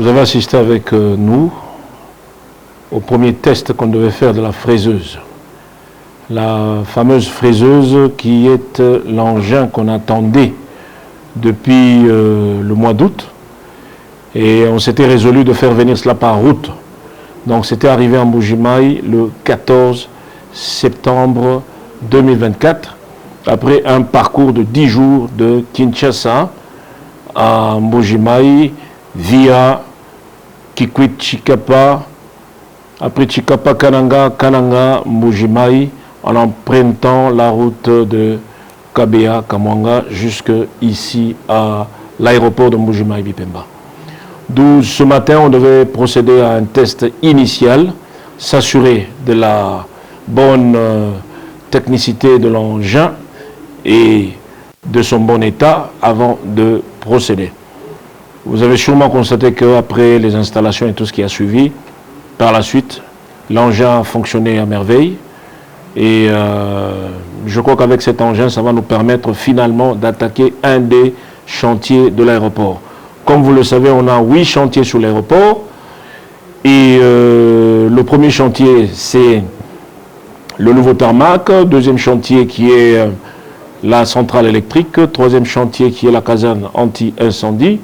Vous avez assisté avec nous au premier test qu'on devait faire de la fraiseuse. La fameuse fraiseuse qui est l'engin qu'on attendait depuis le mois d'août. Et on s'était résolu de faire venir cela par route. Donc c'était arrivé en Mbuji-Mayi le 14 septembre 2024, après un parcours de 10 jours de Kinshasa à Mbuji-Mayi via Kikwit Chikapa, après Chikapa Kananga, Kananga, Mbuji-Mayi, en empruntant la route de Kabea, Kamwanga, jusque ici à l'aéroport de Mbuji-Mayi Bipemba. D'où ce matin, on devait procéder à un test initial, s'assurer de la bonne technicité de l'engin et de son bon état avant de procéder. Vous avez sûrement constaté qu'après les installations et tout ce qui a suivi, par la suite, l'engin a fonctionné à merveille. Et je crois qu'avec cet engin, ça va nous permettre finalement d'attaquer un des chantiers de l'aéroport. Comme vous le savez, on a 8 chantiers sur l'aéroport. Et le premier chantier, c'est le nouveau tarmac. Deuxième chantier qui est la centrale électrique. Troisième chantier qui est la caserne anti-incendie.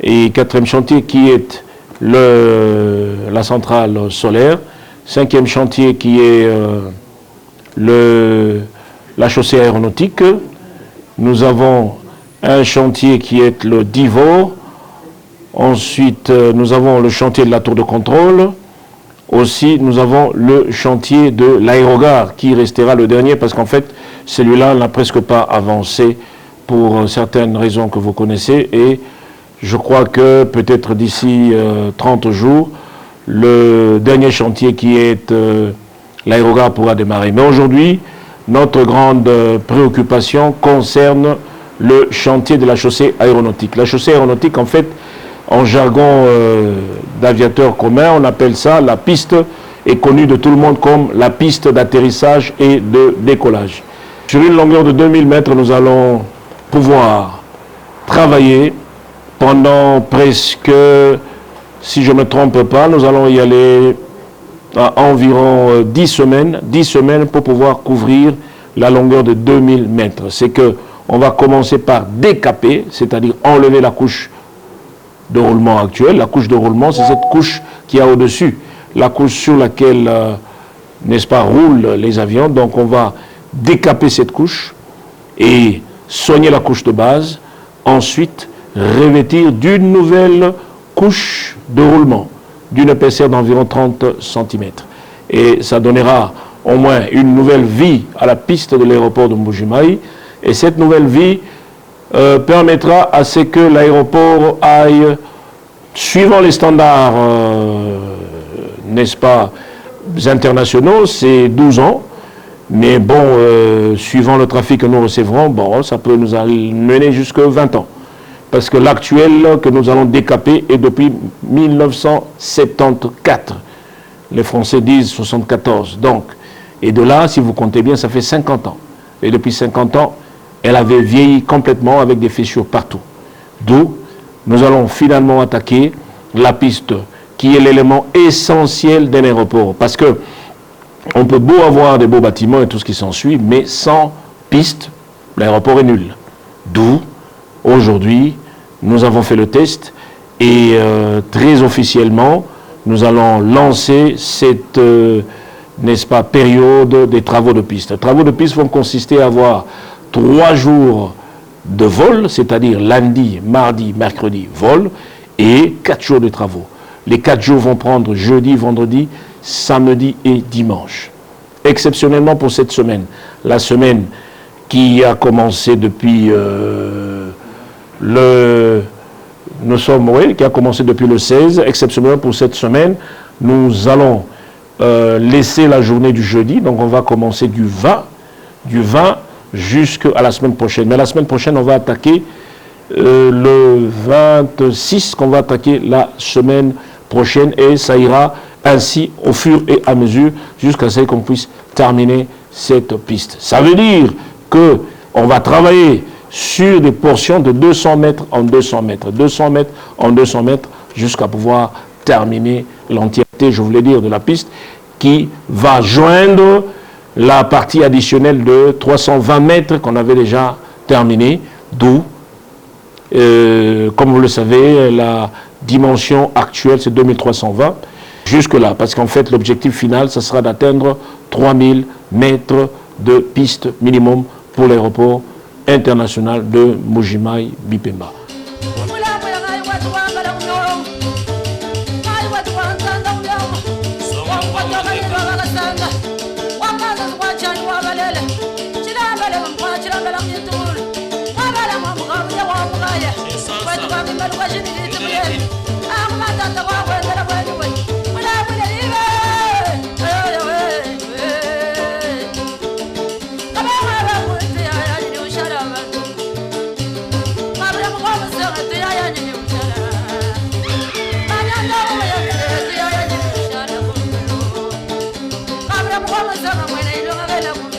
Et quatrième chantier qui est la centrale solaire. Cinquième chantier qui est la chaussée aéronautique. Nous avons un chantier qui est le DIVO. Ensuite, nous avons le chantier de la tour de contrôle. Aussi, nous avons le chantier de l'aérogare qui restera le dernier parce qu'en fait, celui-là n'a presque pas avancé pour certaines raisons que vous connaissez. Et je crois que peut-être d'ici 30 jours, le dernier chantier qui est l'aérogare pourra démarrer. Mais aujourd'hui, notre grande préoccupation concerne le chantier de la chaussée aéronautique. La chaussée aéronautique, en fait, en jargon d'aviateur commun, on appelle ça la piste, est connue de tout le monde comme la piste d'atterrissage et de décollage. Sur une longueur de 2000 mètres, nous allons pouvoir travailler pendant presque, si je ne me trompe pas, nous allons y aller à environ 10 semaines pour pouvoir couvrir la longueur de 2000 mètres. C'est que on va commencer par décaper, c'est-à-dire enlever la couche de roulement actuelle. La couche de roulement, c'est cette couche qui a au-dessus, la couche sur laquelle, n'est-ce pas, roulent les avions. Donc on va décaper cette couche et soigner la couche de base. Ensuite, revêtir d'une nouvelle couche de roulement, d'une épaisseur d'environ 30 cm. Et ça donnera au moins une nouvelle vie à la piste de l'aéroport de Mbuji-Mayi. Et cette nouvelle vie permettra à ce que l'aéroport aille, suivant les standards, n'est-ce pas, internationaux, c'est 12 ans. Mais bon, suivant le trafic que nous recevrons, bon, ça peut nous mener jusqu'à 20 ans. Parce que l'actuel que nous allons décaper est depuis 1974. Les Français disent 74. Donc, et de là, si vous comptez bien, ça fait 50 ans. Et depuis 50 ans, elle avait vieilli complètement avec des fissures partout. D'où nous allons finalement attaquer la piste qui est l'élément essentiel d'un aéroport. Parce que on peut beau avoir des beaux bâtiments et tout ce qui s'ensuit, mais sans piste, l'aéroport est nul. D'où, aujourd'hui, nous avons fait le test et très officiellement, nous allons lancer cette, n'est-ce pas, période des travaux de piste. Les travaux de piste vont consister à avoir 3 jours de vol, c'est-à-dire lundi, mardi, mercredi, vol, et 4 jours de travaux. Les 4 jours vont prendre jeudi, vendredi, samedi et dimanche. Exceptionnellement pour cette semaine, la semaine qui a commencé depuis qui a commencé depuis le 16, exceptionnellement pour cette semaine, nous allons laisser la journée du jeudi, donc on va commencer du 20 jusqu'à la semaine prochaine. Mais la semaine prochaine, on va attaquer le 26, qu'on va attaquer la semaine prochaine, et ça ira ainsi au fur et à mesure jusqu'à ce qu'on puisse terminer cette piste. Ça veut dire qu'on va travailler sur des portions de 200 mètres en 200 mètres, 200 mètres en 200 mètres, jusqu'à pouvoir terminer l'entièreté, je voulais dire, de la piste, qui va joindre la partie additionnelle de 320 mètres qu'on avait déjà terminée, d'où, comme vous le savez, la dimension actuelle, c'est 2320. Jusque-là, parce qu'en fait, l'objectif final, ce sera d'atteindre 3000 mètres de piste minimum pour l'aéroport international de Mbuji-Mayi Bipemba. Vamos a